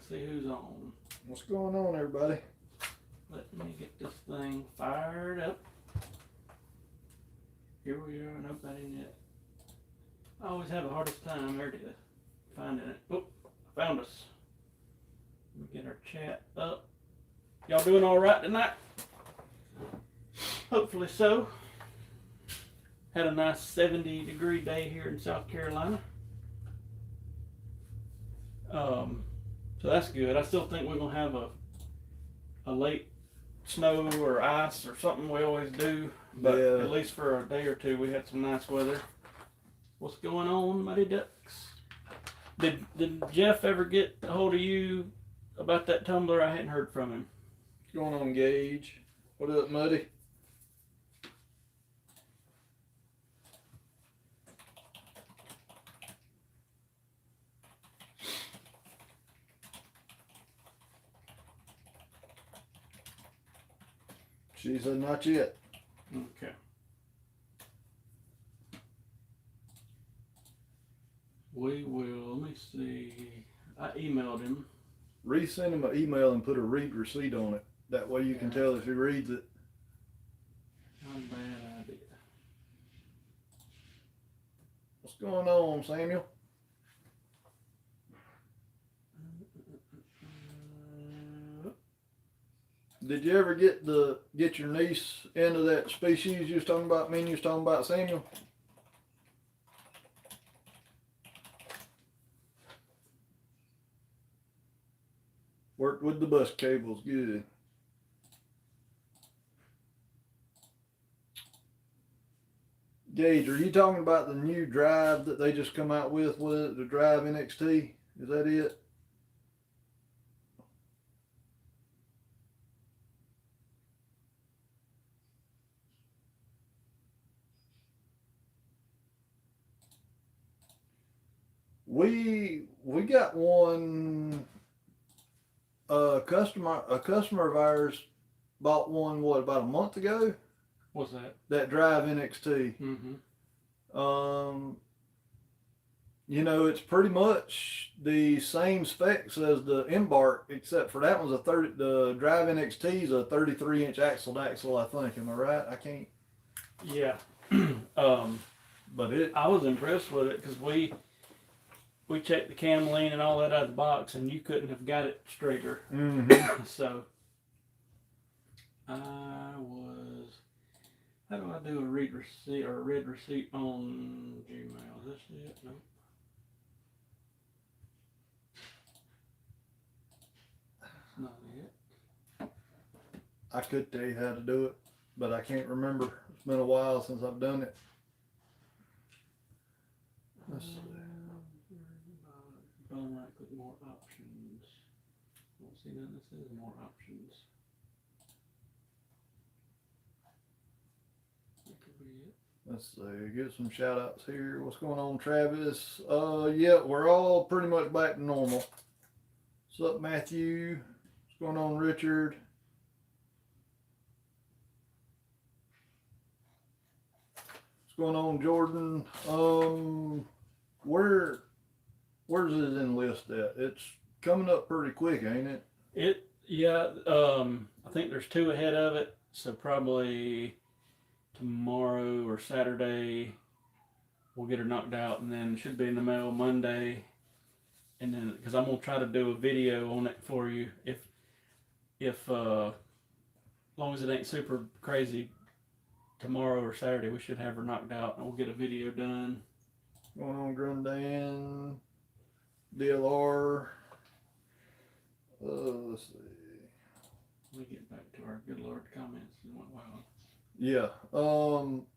see who's on. What's going on, everybody? Let me get this thing fired up. Here we are, nobody in it. I always have the hardest time there to finding it. Oh, I found us. Let me get our chat up. Y'all doing all right tonight? Hopefully so. Had a nice 70-degree day here in South Carolina. So that's good. I still think we're gonna have a late snow or ice or something we always do, but Yeah. at least for a day or two we had some nice weather. What's going on, Muddy Ducks? Did Jeff ever get a hold of you about that tumbler? I hadn't heard from him. What's going on, Gage? What up, Muddy? She said not yet. Okay. We will, let me see. I emailed him. Resend him an email and put a read receipt on it. That way you can tell if he reads it. Not a bad idea. What's going on, Samuel? Did you ever get your niece into that species you was talking about? Me and you was talking about, Samuel? Worked with the bus cables, good. Gage, are you talking about the new drive that they just come out with it, the Drive NXT? Is that it? We got one. A customer of ours bought one. What, about a month ago? What's that? That Drive NXT. Mm-hmm. You know, it's pretty much the same specs as the Embark, except for that one's the Drive NXT is a 33-inch axle to axle, I think. Am I right? I can't. Yeah. But I was impressed with it because we checked the cam lean and all that out of the box, and you couldn't have got it straighter. Mm-hmm. So how do I do a read receipt or a read receipt on Gmail? Is this it? No. That's not it. I could tell you how to do it, but I can't remember. It's been a while since I've done it. Let's see. Bottom right, click more options. I don't see nothing that says more options. That could be it. Let's see, get some shout outs here. What's going on, Travis? Yeah, we're all pretty much back to normal. What's up, Matthew? What's going on, Richard? What's going on, Jordan? Where's it enlist at? It's coming up pretty quick, ain't it? I think there's 2 ahead of it, so probably tomorrow or Saturday we'll get her knocked out, and then it should be in the mail Monday. And then, because I'm gonna try to do a video on it for you, if as long as it ain't super crazy, tomorrow or Saturday we should have her knocked out, and we'll get a video done. Going on, Grundan, DLR. Let's see. Let me get back to our good Lord comments. Wow. Yeah.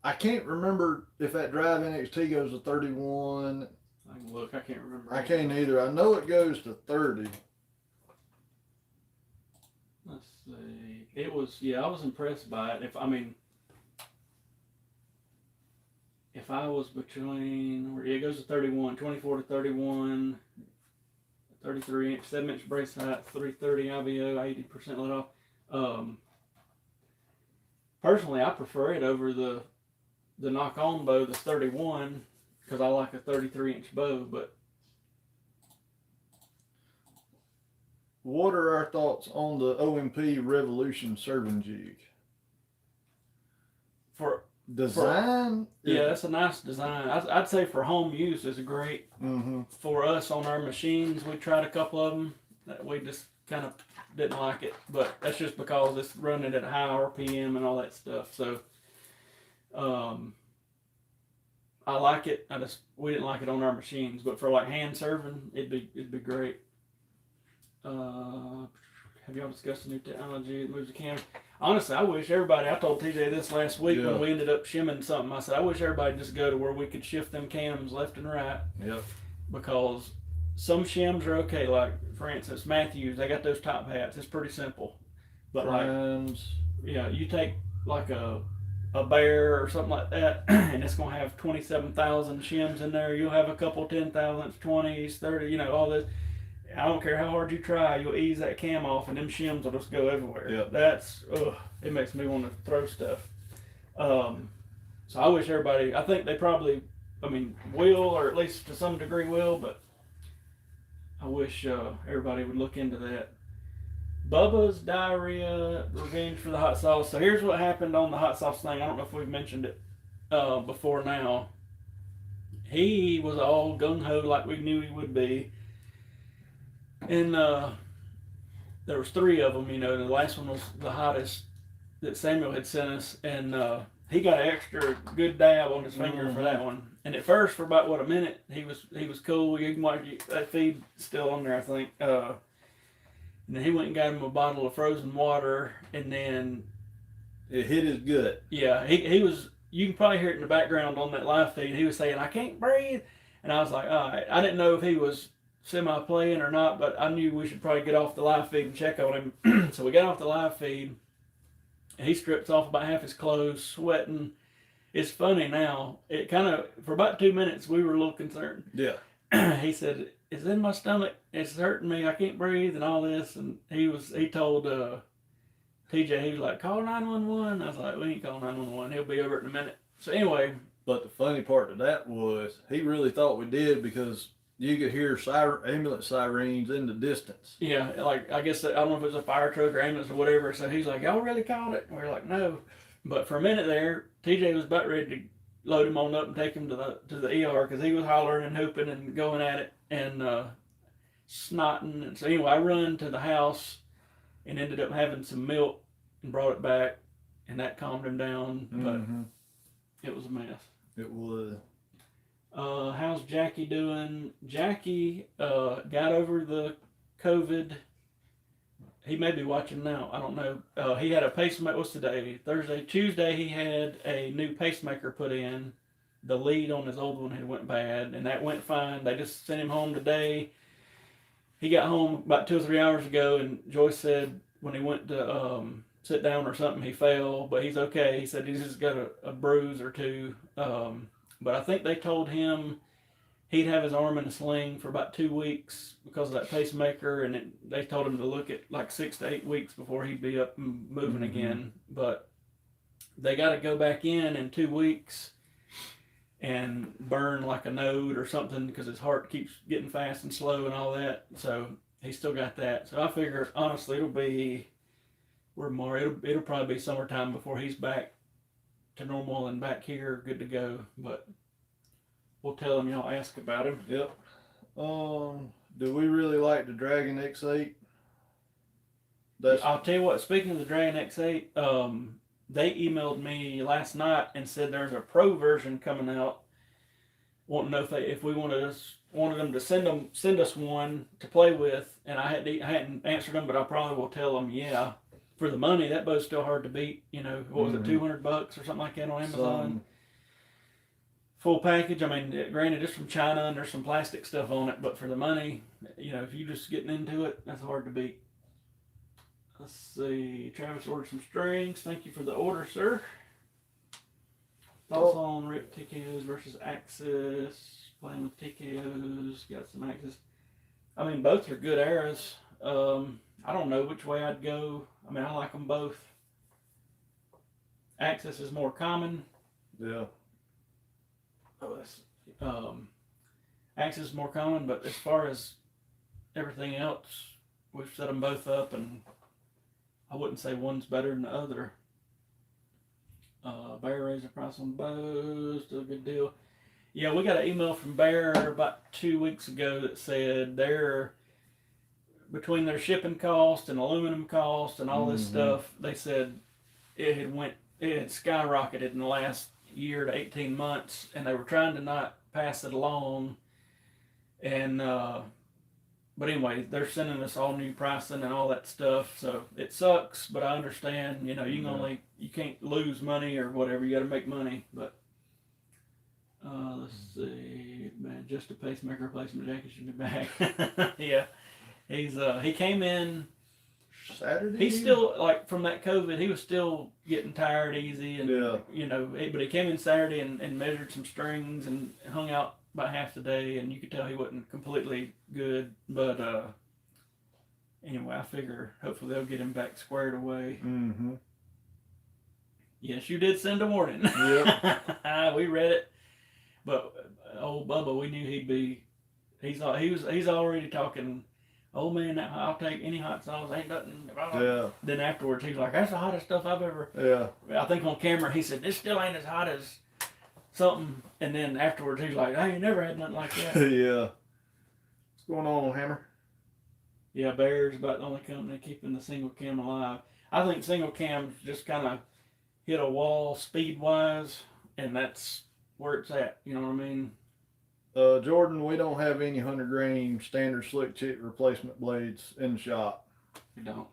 I can't remember if that Drive NXT goes to 31. I can look. I can't remember. I can't either. I know it goes to 30. Let's see. It was, I was impressed by it. If I was between, it goes to 31, 24 to 31, 33 inch, 7 inch brace height, 330 IBO, 80% let off. Personally, I prefer it over the knock-on bow that's 31 because I like a 33 inch bow, but what are our thoughts on the OMP Revolution serving jig? For Design? yeah, that's a nice design. I'd say for home use is great. Mm-hmm. For us on our machines, we tried a couple of them that we just kind of didn't like it, but that's just because it's running at high RPM and all that stuff. So, I like it. We didn't like it on our machines, but for like hand serving, it'd be great. Have y'all discussed the new technology that moves the camera? Honestly, I wish everybody. I told TJ this last week Yeah. when we ended up shimming something. I said I wish everybody just go to where we could shift them cams left and right. Yep. Because some shims are okay. Like for instance, Matthews, they got those top hats. It's pretty simple. But Primes. yeah, you take like a bear or something like that, and it's gonna have 27,000 shims in there. You'll have a couple 10,000s, 20s, 30. You know all this. I don't care how hard you try, you'll ease that cam off, and them shims will just go everywhere. Yep. That's it makes me want to throw stuff. So I wish everybody. I think they probably, will, or at least to some degree will, but I wish everybody would look into that. Bubba's diarrhea revenge for the hot sauce. So here's what happened on the hot sauce thing. I don't know if we've mentioned it before now. He was all gung ho like we knew he would be. And there was 3 of them, and the last one was the hottest that Samuel had sent us, and he got an extra good dab on his finger for that one. And at first, for about a minute, he was cool. You can watch that feed still on there, I think. And then he went and got him a bottle of frozen water, and then it hit his gut. Yeah, he was. You can probably hear it in the background on that live feed. He was saying, "I can't breathe," and I was like, "All right." I didn't know if he was semi-playing or not, but I knew we should probably get off the live feed and check on him. So we got off the live feed, and he strips off about half his clothes, sweating. It's funny now. It kind of, for about 2 minutes, we were a little concerned. Yeah. He said, "It's in my stomach. It's hurting me. I can't breathe," and all this. And he told TJ, he was like, "Call 911." I was like, "We ain't calling 911. He'll be over it in a minute." So anyway. But the funny part of that was he really thought we did because you could hear ambulance sirens in the distance. Yeah, like I guess I don't know if it was a fire truck or ambulance or whatever. So he's like, "Y'all really called it?" And we're like, "No." But for a minute there, TJ was about ready to load him on up and take him to the ER because he was hollering and hooping and going at it and snotting. And so anyway, I run to the house and ended up having some milk and brought it back, and that calmed him down. But it was a mess. It was. How's Jackie doing? Jackie got over the COVID. He may be watching now. I don't know. He had a pacemaker. What's today? Thursday. Tuesday, he had a new pacemaker put in. The lead on his old one had went bad, and that went fine. They just sent him home today. He got home about 2 or 3 hours ago, and Joyce said when he went to sit down or something, he fell, but he's okay. He said he's just got a bruise or two. But I think they told him he'd have his arm in a sling for about 2 weeks because of that pacemaker, and they told him to look at like 6 to 8 weeks before he'd be up and moving again. But they got to go back in 2 weeks and burn like a node or something because his heart keeps getting fast and slow and all that. So he's still got that. So I figure honestly it'll probably be summertime before he's back to normal and back here good to go. But we'll tell him y'all ask about him. Yep. Do we really like the Dragon X8? I'll tell you what, speaking of the Dragon X8, they emailed me last night and said there's a pro version coming out. Wanting to know if we wanted them to send us one to play with, and I hadn't answered them, but I probably will tell them yeah. For the money, that boat's still hard to beat. What was it, $200 or something like that on Amazon? Full package. Granted, it's from China and there's some plastic stuff on it, but for the money, if you're just getting into it, that's hard to beat. Let's see. Travis ordered some strings. Thank you for the order, sir. Thoughts on Rip TKOs versus Axis? Playing with TKOs. Got some Axis. Both are good eras. I don't know which way I'd go. I like them both. Axis is more common. Yeah. Axis is more common, but as far as everything else, we've set them both up, and I wouldn't say one's better than the other. Bear raised the price on both, still a good deal. Yeah, we got an email from Bear about 2 weeks ago that said they're between their shipping cost and aluminum cost and all this stuff. They said it had skyrocketed in the last year to 18 months, and they were trying to not pass it along. And but anyway, they're sending us all new pricing and all that stuff. So it sucks, but I understand. You know, you can't lose money or whatever. You got to make money. But let's see, man, just a pacemaker replacement jacket should be back. Yeah, he came in Saturday. He's still like from that COVID. He was still getting tired easy, and but he came in Saturday and measured some strings and hung out about half the day, and you could tell he wasn't completely good. But anyway, I figure hopefully they'll get him back squared away. Mm-hmm. Yes, you did send a warning. Yep. We read it, but old Bubba, we knew he'd be. He's already talking. Oh man, I'll take any hot sauce. Ain't nothing. Yeah. Then afterwards, he's like, "That's the hottest stuff I've ever." Yeah. I think on camera he said, "This still ain't as hot as something." And then afterwards, he's like, "I ain't never had nothing like that." Yeah. What's going on, Hammer? Yeah, Bear's about the only company keeping the single cam alive. I think single cams just kind of hit a wall speed wise, and that's where it's at. You know what I mean? Jordan, we don't have any 100 grain standard slick chip replacement blades in the shop. We don't.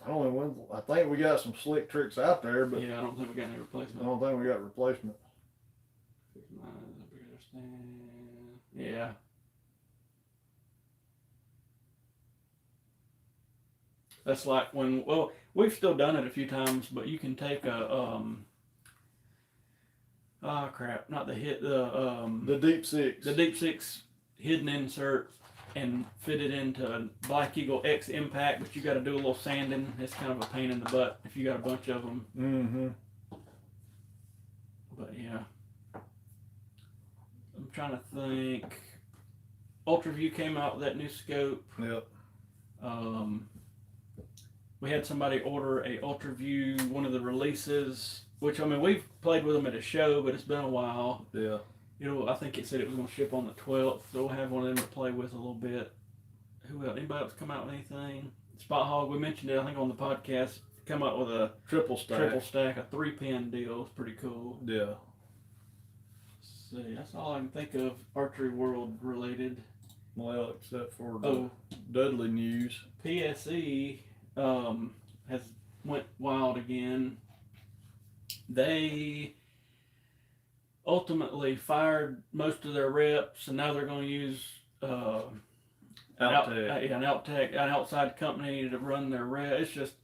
I think we got some slick tricks out there, but Yeah, I don't think we got any I replacement. don't think we got replacement. Yeah. That's like when, well, we've still done it a few times, but you can take a, oh crap, not the hit, The Deep Six. the Deep Six hidden insert and fit it into Black Eagle X Impact, but you got to do a little sanding. It's kind of a pain in the butt if you got a bunch of them. Mm-hmm. But yeah, I'm trying to think. UltraView came out with that new scope. Yep. We had somebody order a UltraView, one of the releases, which I mean we've played with them at a show, but it's been a while. Yeah. I think it said it was going to ship on the 12th, so we'll have one of them to play with a little bit. Who else? Anybody else come out with anything? Spot Hog, we mentioned it, I think, on the podcast. Come out with a Triple stack. a 3-pin deal. It's pretty cool. Yeah. Let's see, that's all I can think of archery world related. Well, except for the Dudley news. PSE has went wild again. They ultimately fired most of their reps, and now they're going to use an outside company to run their rep. It's just,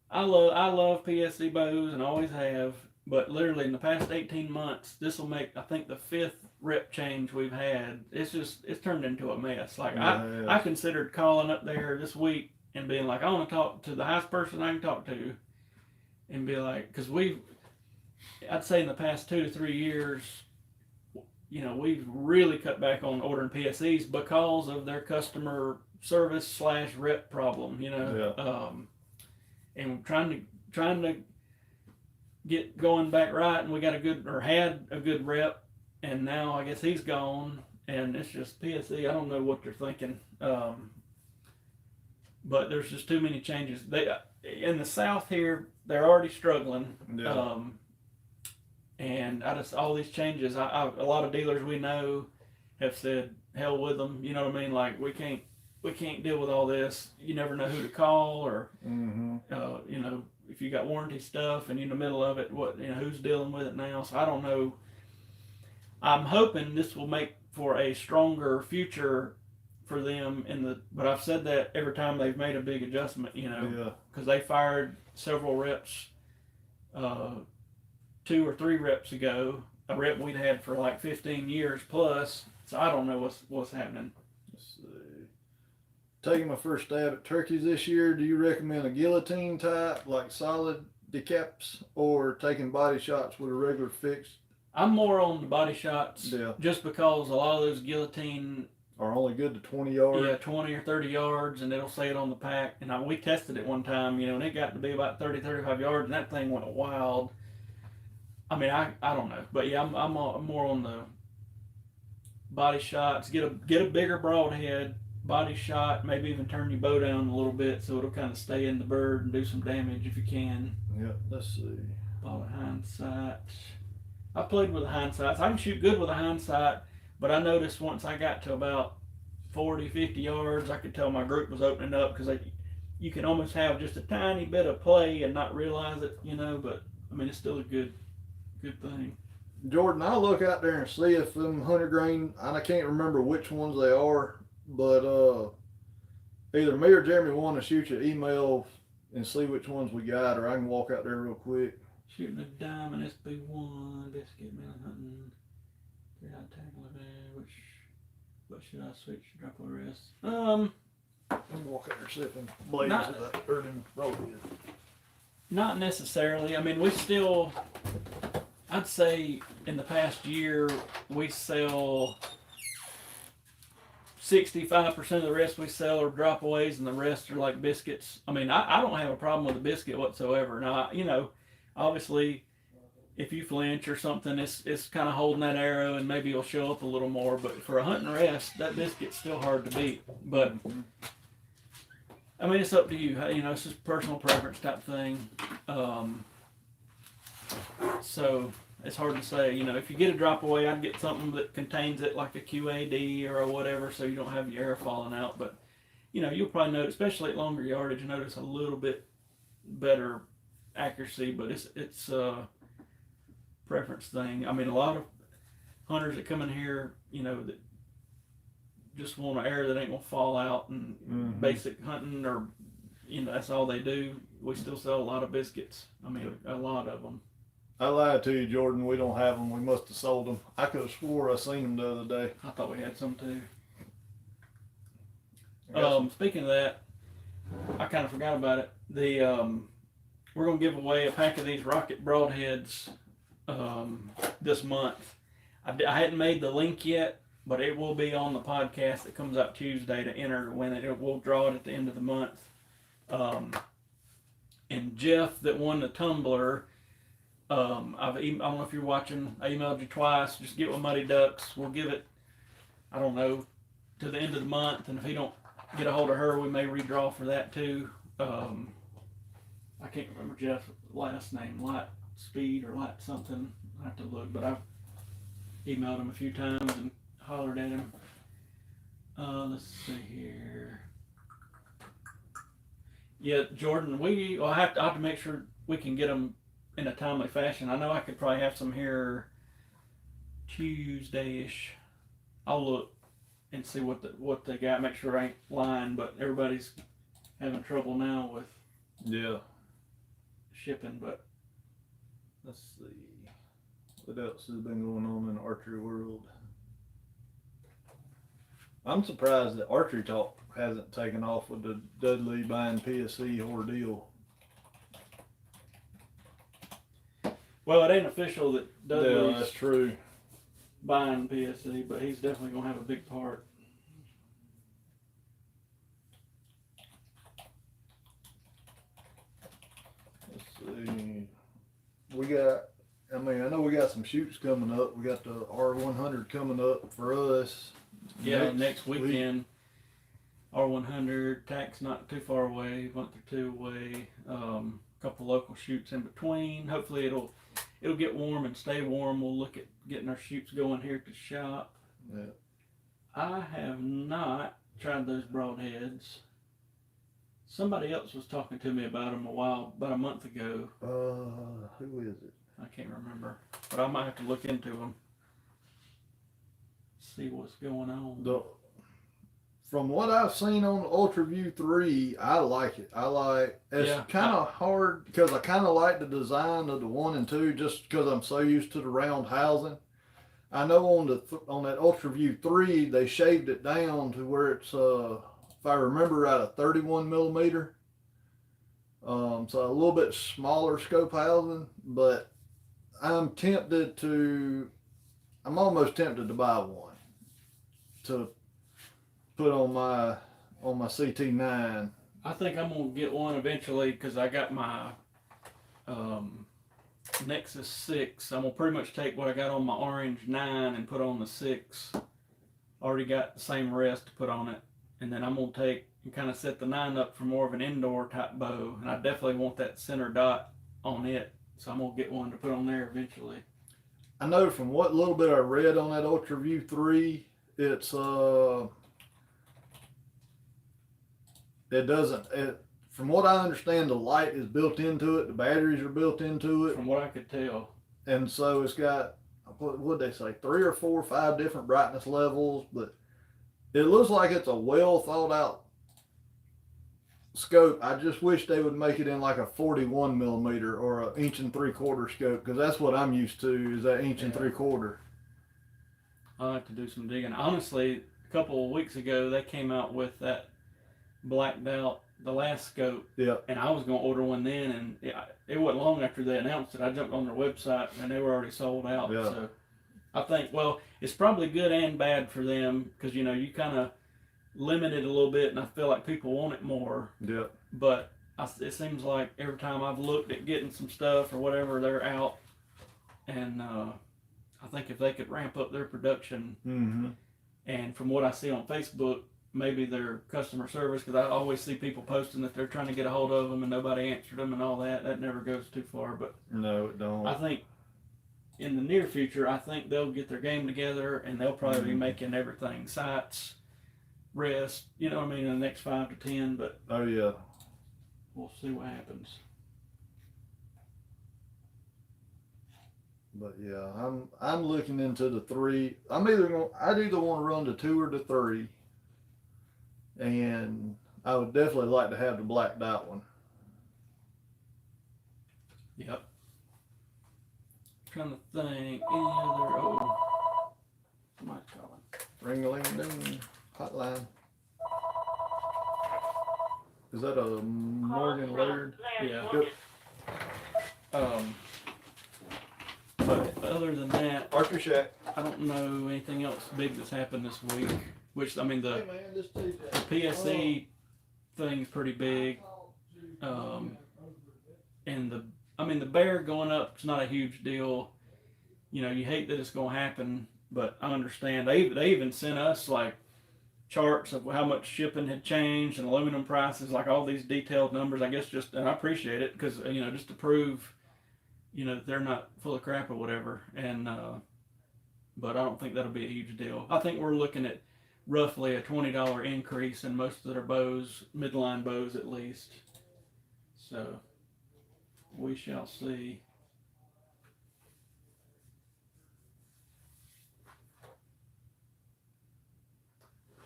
I love PSE bows and always have, but literally in the past 18 months, this will make, I think, the 5th rep change we've had. It's turned into a mess. Like I considered calling up there this week and being like, I want to talk to the highest person I can talk to, and be like, because I'd say in the past 2 to 3 years, we've really cut back on ordering PSEs because of their customer service / rep problem. And trying to get going back right, and we got had a good rep, and now I guess he's gone, and it's just PSE. I don't know what they're thinking, but there's just too many changes. They in the South here, they're already struggling. Yeah. And all these changes, a lot of dealers we know have said, hell with them. You know what I mean? Like, we can't deal with all this. You never know who to call, or, if you got warranty stuff and you're in the middle of it, who's dealing with it now? So I don't know. I'm hoping this will make for a stronger future for them but I've said that every time they've made a big adjustment, because they fired several reps, 2 or 3 reps ago, a rep we'd had for like 15 years plus. So I don't know what's happening. Let's see. Taking my first stab at turkeys this year, do you recommend a guillotine type, like solid decaps, or taking body shots with a regular fixed? I'm more on the body shots, Yeah. just because a lot of those guillotine are only good to 20 yards. Yeah, 20 or 30 yards, and it'll say it on the pack. And we tested it one time, and it got to be about 30, 35 yards, and that thing went wild. I mean, I don't know, but yeah, I'm more on the body shots. Get a bigger broadhead, body shot, maybe even turn your bow down a little bit so it'll kind of stay in the bird and do some damage if you can. Yep, let's see. Ball of hindsight. I played with the hindsights. I can shoot good with a hindsight, but I noticed once I got to about 40, 50 yards, I could tell my group was opening up because you can almost have just a tiny bit of play and not realize it, but I mean, it's still a good thing. Jordan, I'll look out there and see if them hunter grain, and I can't remember which ones they are, but either me or Jeremy want to shoot you an email and see which ones we got, or I can walk out there real quick. Shooting a diamond SB1, biscuit, melon hunting, 3-out tackle event, what should I switch? Drop a rest. Let me walk out there and see if them blades Not- of that or them broadhead. Not necessarily. I mean, we still, I'd say in the past year, we sell 65% of the rest we sell are drop-aways, and the rest are like biscuits. I mean, I don't have a problem with a biscuit whatsoever. Now, obviously, if you flinch or something, it's kind of holding that arrow, and maybe it'll show up a little more. But for a hunting rest, that biscuit's still hard to beat. But I mean, it's up to you. It's just personal preference type thing. So it's hard to say. If you get a drop away, I'd get something that contains it, like a QAD or whatever, so you don't have your air falling out. But you'll probably notice, especially at longer yardage, you notice a little bit better accuracy. But it's a preference thing. I mean, a lot of hunters that come in here, that just want an arrow that ain't gonna fall out, and basic hunting, or that's all they do. We still sell a lot of biscuits. I mean, a lot of them. I lied to you, Jordan. We don't have them. We must have sold them. I could have swore I seen them the other day. I thought we had some too. I got some. Speaking of that, I kind of forgot about it. We're gonna give away a pack of these Rocket Broadheads this month. I hadn't made the link yet, but it will be on the podcast that comes out Tuesday to enter to win it. We'll draw it at the end of the month. And Jeff, that won the tumbler, I don't know if you're watching, I emailed you twice. Just get with Muddy Ducks. We'll give it, I don't know, to the end of the month. And if he don't get a hold of her, we may redraw for that too. I can't remember Jeff's last name, Light Speed or Light something. I have to look, but I've emailed him a few times and hollered at him. Let's see here. Yeah, Jordan, I have to make sure we can get them in a timely fashion. I know I could probably have some here Tuesday-ish. I'll look and see what they got. Make sure I ain't lying, but everybody's having trouble now with shipping. But let's see. What else has been going on in the archery world? I'm surprised that Archery Talk hasn't taken off with the Dudley buying PSE ordeal. Well, it ain't official that Dudley's that's true. buying PSE, but he's definitely going to have a big part. Let's see. I know we got some shoots coming up. We got the R100 coming up for us. Yeah, next weekend. R100, TAC's not too far away, a month or two away. Couple local shoots in between. Hopefully it'll get warm and stay warm. We'll look at getting our shoots going here at the shop. Yeah. I have not tried those broadheads. Somebody else was talking to me about them about a month ago. Who is it? I can't remember, but I might have to look into them. See what's going on. From what I've seen on the UltraView 3, I like it. It's kind of hard because I kind of like the design of the 1 and 2 just because I'm so used to the round housing. I know on that UltraView 3 they shaved it down to where it's if I remember right, a 31 millimeter. So a little bit smaller scope housing, but I'm almost tempted to buy one to put on my CT9. I think I'm gonna get one eventually because I got my Nexus 6. I'm gonna pretty much take what I got on my Orange 9 and put on the 6. Already got the same rest to put on it, and then I'm gonna take and kind of set the 9 up for more of an indoor type bow, and I definitely want that center dot on it, so I'm gonna get one to put on there eventually. I know from what little bit I read on that Ultra View 3, it's from what I understand, the light is built into it, the batteries are built into it, From what I could tell, and so it's got, what would they say, 3 or 4 or 5 different brightness levels, but it looks like it's a well thought out scope. I just wish they would make it in like a 41 millimeter or an 1 3/4 scope, because that's what I'm used to, is that 1 3/4. I'll have to do some digging. Honestly, a couple of weeks ago, they came out with that blacked out, the last scope. Yeah. And I was going to order one then, and it wasn't long after they announced it. I jumped on their website, and they were already sold out. Yeah. So I think, well, it's probably good and bad for them because, you know, you kind of limit it a little bit, and I feel like people want it more. Yeah. But it seems like every time I've looked at getting some stuff or whatever, they're out. And I think if they could ramp up their production, Mm-hmm. and from what I see on Facebook, maybe their customer service, because I always see people posting that they're trying to get a hold of them and nobody answered them and all that. That never goes too far. But No, it don't. I think in the near future, I think they'll get their game together and they'll probably be making everything sights, rest, you know what I mean, in the next 5 to 10. But Oh yeah. we'll see what happens. But yeah, I'm looking into the 3. I'd either want to run the 2 or the 3, and I would definitely like to have the blacked out one. Yep. Trying to think any other. Oh, somebody's calling. Ring-a-ling-ding, hotline. Is that a Morgan Laird? Yeah. Yep. But other than that, Archer Shack. I don't know anything else big that's happened this week. Which, I mean, the Hey man, this TJ. PSE thing's pretty big. And the bear going up is not a huge deal. You know, you hate that it's going to happen, but I understand. They even sent us like charts of how much shipping had changed and aluminum prices, like all these detailed numbers. I guess and I appreciate it because, you know, just to prove, you know, that they're not full of crap or whatever. And but I don't think that'll be a huge deal. I think we're looking at roughly a $20 increase in most of their bows, midline bows at least. So we shall see.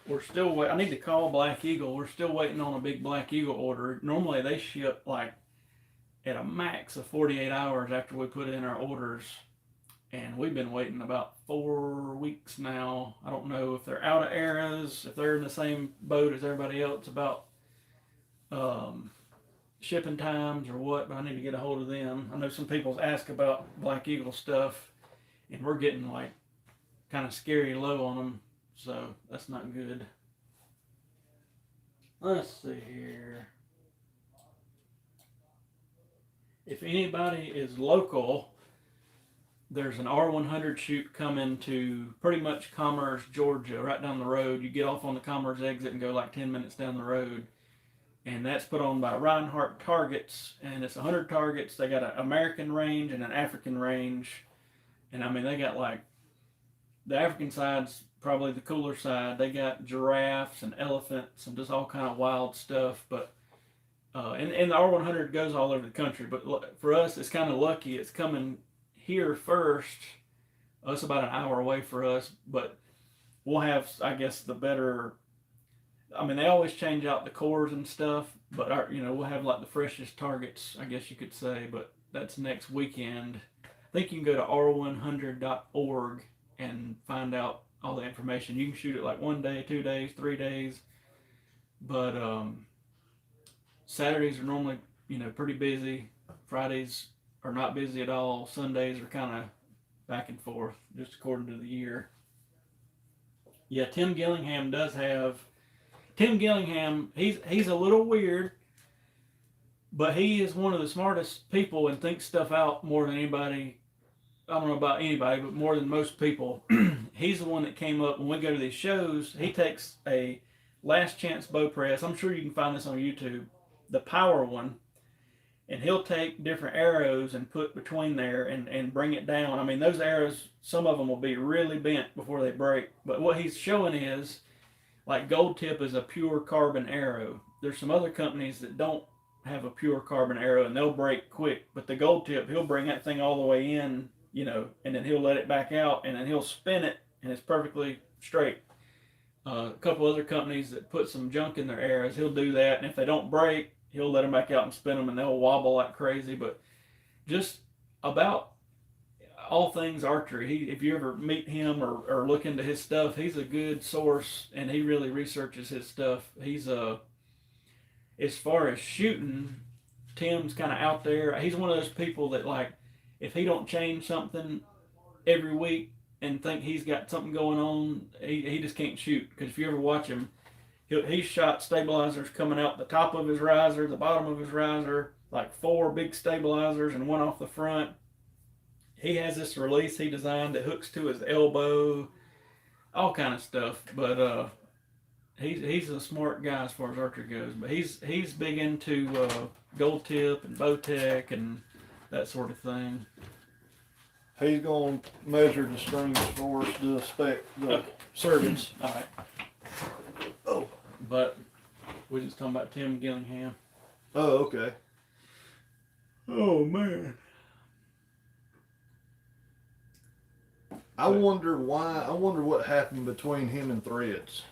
We're still I need to call Black Eagle. We're still waiting on a big Black Eagle order. Normally they ship like at a max of 48 hours after we put in our orders. And we've been waiting about 4 weeks now. I don't know if they're out of eras, if they're in the same boat as everybody else about shipping times or what, but I need to get a hold of them. I know some people's ask about Black Eagle stuff, and we're getting like kind of scary low on them, so that's not good. Let's see here. If anybody is local, there's an R100 shoot coming to pretty much Commerce, Georgia, right down the road. You get off on the Commerce exit and go like 10 minutes down the road. And that's put on by Reinhardt Targets, and it's 100 targets. They got an American range and an African range. And I mean, they got like, the African side's probably the cooler side. They got giraffes and elephants and just all kind of wild stuff. But and the R100 goes all over the country. But for us, it's kind of lucky. It's coming here first. It's about an hour away for us, but we'll have, I guess, the better. I mean, they always change out the cores and stuff, but we'll have like the freshest targets, I guess you could say. But that's next weekend. I think you can go to r100.org and find out all the information. You can shoot it like 1 day, 2 days, 3 days, but Saturdays are normally, pretty busy. Fridays are not busy at all. Sundays are kind of back and forth, just according to the year. Yeah, Tim Gillingham does have Tim Gillingham, he's a little weird, but he is one of the smartest people and thinks stuff out more than anybody. I don't know about anybody, but more than most people. He's the one that came up when we go to these shows. He takes a Last Chance bow press. I'm sure you can find this on YouTube, the power one, and he'll take different arrows and put between there and bring it down. I mean, those arrows, some of them will be really bent before they break. But what he's showing is, like Gold Tip is a pure carbon arrow. There's some other companies that don't have a pure carbon arrow and they'll break quick. But the Gold Tip, he'll bring that thing all the way in, and then he'll let it back out and then he'll spin it and it's perfectly straight. A couple other companies that put some junk in their arrows, he'll do that. And if they don't break, he'll let them back out and spin them and they'll wobble like crazy. But just about all things archery, if you ever meet him or look into his stuff, he's a good source and he really researches his stuff. He's as far as shooting, Tim's kind of out there. He's one of those people that, like, if he don't change something every week and think he's got something going on, he just can't shoot. Because if you ever watch him, he's shot stabilizers coming out the top of his riser, the bottom of his riser, like 4 big stabilizers and one off the front. He has this release he designed that hooks to his elbow, all kind of stuff. But he's a smart guy as far as archery goes. But he's big into Gold Tip and Bowtech and that sort of thing. He's going to measure the strings for us to spec the servants. All right. Oh. But we're just talking about Tim Gillingham. Oh, okay. Oh, man. I wonder what happened between him and Threads.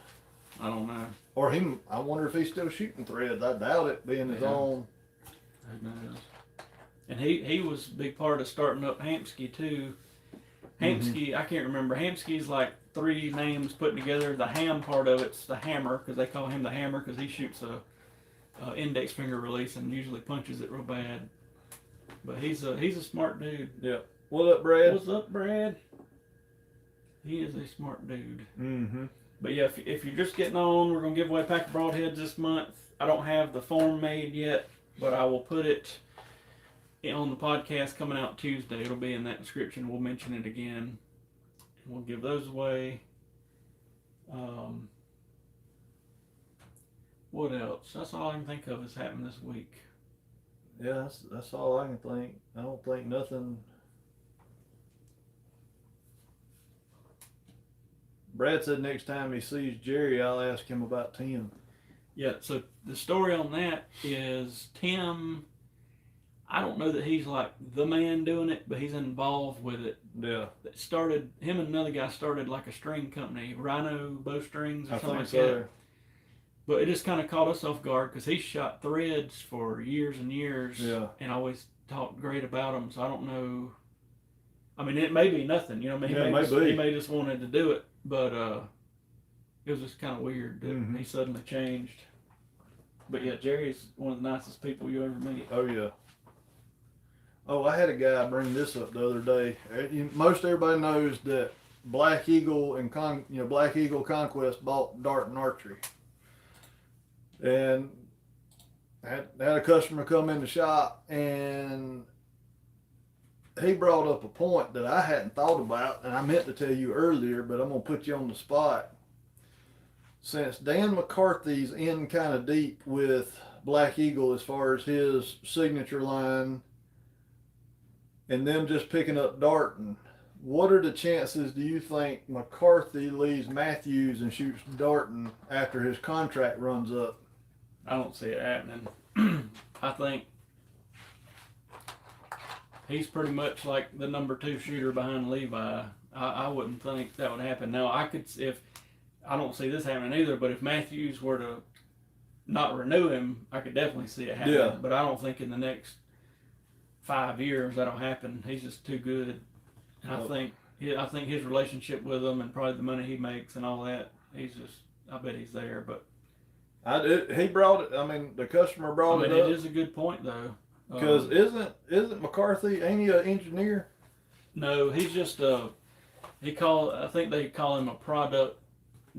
I don't know. Or him, I wonder if he's still shooting Threads. I doubt it, being his own. Who knows? And he was a big part of starting up Hamskea too. Hamskea, I can't remember. Hamskea's like 3 names put together. The ham part of it's the hammer, because they call him the hammer because he shoots a index finger release and usually punches it real bad. But he's a smart dude. Yeah. What up, Brad? What's up, Brad? He is a smart dude. Mm-hmm. But yeah, if you're just getting on, we're going to give away a pack of broadheads this month. I don't have the form made yet, but I will put it on the podcast coming out Tuesday. It'll be in that description. We'll mention it again. We'll give those away. What else? That's all I can think of has happened this week. Yeah, that's all I can think. I don't think nothing. Brad said next time he sees Jerry, I'll ask him about Tim. Yeah, so the story on that is Tim, I don't know that he's like the man doing it, but he's involved with it. Yeah. Him and another guy started like a string company, Rhino Bowstrings or something like so. that. But it just kind of caught us off guard because he shot Threads for years and years, and always talked great about them. So I don't know. I mean, it may be nothing, he may just wanted to do it, but it was just kind of weird that he suddenly changed. But yeah, Jerry's one of the nicest people you ever meet. Oh yeah. Oh, I had a guy bring this up the other day. Most everybody knows that Black Eagle and Black Eagle Conquest bought Darton Archery. And had a customer come in the shop, and he brought up a point that I hadn't thought about, and I meant to tell you earlier, but I'm going to put you on the spot. Since Dan McCarthy's in kind of deep with Black Eagle as far as his signature line, and them just picking up Darton, what are the chances, do you think, McCarthy leaves Matthews and shoots Darton after his contract runs up? I don't see it happening. I think he's pretty much like the number 2 shooter behind Levi. I wouldn't think that would happen. Now, I don't see this happening either, but if Matthews were to not renew him, I could definitely see it happen. Yeah. But I don't think in the next 5 years that'll happen. He's just too good. And I think his relationship with him and probably the money he makes and all that, I bet he's there. But he brought it. I mean, the customer brought it up. It is a good point though. Because isn't McCarthy? Ain't he an engineer? No, he's just I think they call him a product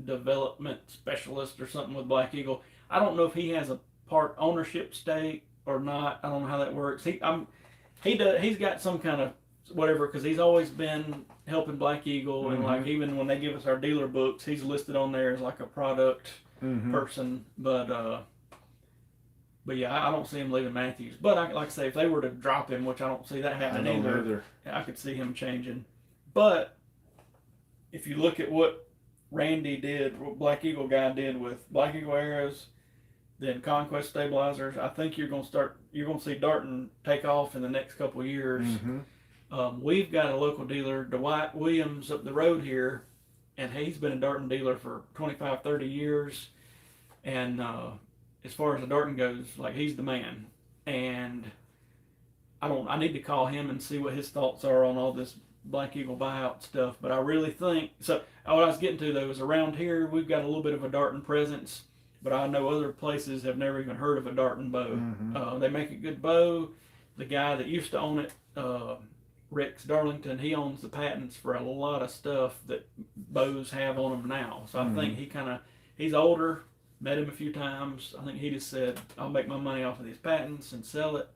development specialist or something with Black Eagle. I don't know if he has a part ownership stake or not. I don't know how that works. He's got some kind of whatever, because he's always been helping Black Eagle, and like even when they give us our dealer books, he's listed on there as like a product person. But yeah, I don't see him leaving Matthews. But like I say, if they were to drop him, which I don't see that happening either, I could see him changing. But if you look at what Randy did, what Black Eagle guy did with Black Eagle arrows, then Conquest stabilizers, I think you're going to see Darton take off in the next couple of years. We've got a local dealer, Dwight Williams, up the road here, and he's been a Darton dealer for 25, 30 years. And as far as the Darton goes, like, he's the man. And I need to call him and see what his thoughts are on all this Black Eagle buyout stuff. But I really think, so what I was getting to though is around here, we've got a little bit of a Darton presence, but I know other places have never even heard of a Darton bow. They make a good bow. The guy that used to own it, Rex Darlington, he owns the patents for a lot of stuff that bows have on them now. So I think he's older, met him a few times. I think he just said, I'll make my money off of these patents and sell it.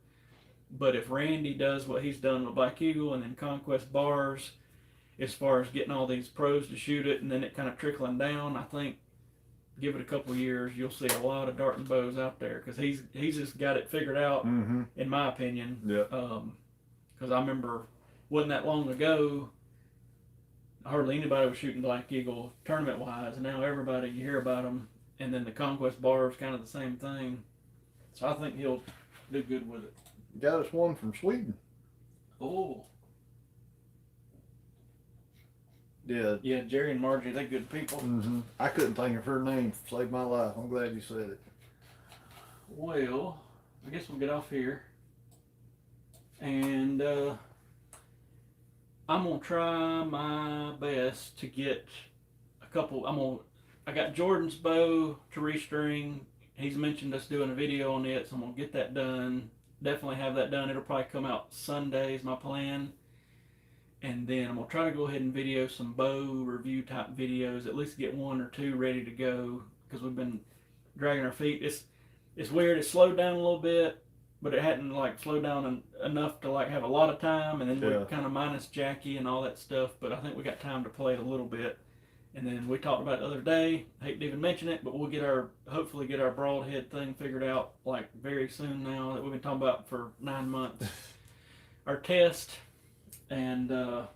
But if Randy does what he's done with Black Eagle and then Conquest bars, as far as getting all these pros to shoot it and then it kind of trickling down, I think give it a couple of years, you'll see a lot of Darton bows out there, because he's just got it figured out, in my opinion. Yeah. Because I remember, wasn't that long ago, hardly anybody was shooting Black Eagle tournament wise, and now everybody, you hear about them. And then the Conquest bar is kind of the same thing. So I think he'll do good with it. Got us one from Sweden. Oh. Yeah. Yeah, Jerry and Margie, they're good people. I couldn't think of her name. Saved my life. I'm glad you said it. Well, I guess we'll get off here. And I'm going to try my best to get a couple. I got Jordan's bow to restring. He's mentioned us doing a video on it, so I'm going to get that done. Definitely have that done. It'll probably come out Sunday is my plan. And then I'm going to try to go ahead and video some bow review type videos, at least get one or two ready to go, because we've been dragging our feet. It's weird. It slowed down a little bit, but it hadn't like slowed down enough to like have a lot of time. And then we're kind of minus Jackie and all that stuff, but I think we got time to play it a little bit. And then we talked about it the other day. I hate to even mention it, but we'll hopefully get our broadhead thing figured out like very soon now, that we've been talking about for 9 months. Our test, and we'll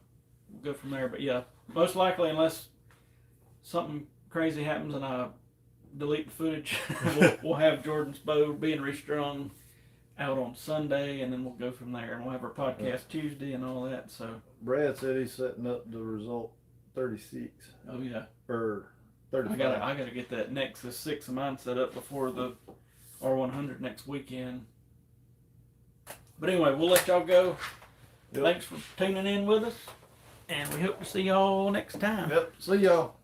go from there. But yeah, most likely, unless something crazy happens and I delete the footage, we'll have Jordan's bow being restrung out on Sunday, and then we'll go from there. And we'll have our podcast Tuesday and all that. So Brad said he's setting up the result 36. Oh yeah. Or 35. I gotta get that Nexus 6 of mine set up before the R100 next weekend. But anyway, we'll let y'all go. Thanks for tuning in with us, and we hope to see y'all next time. Yep. See y'all.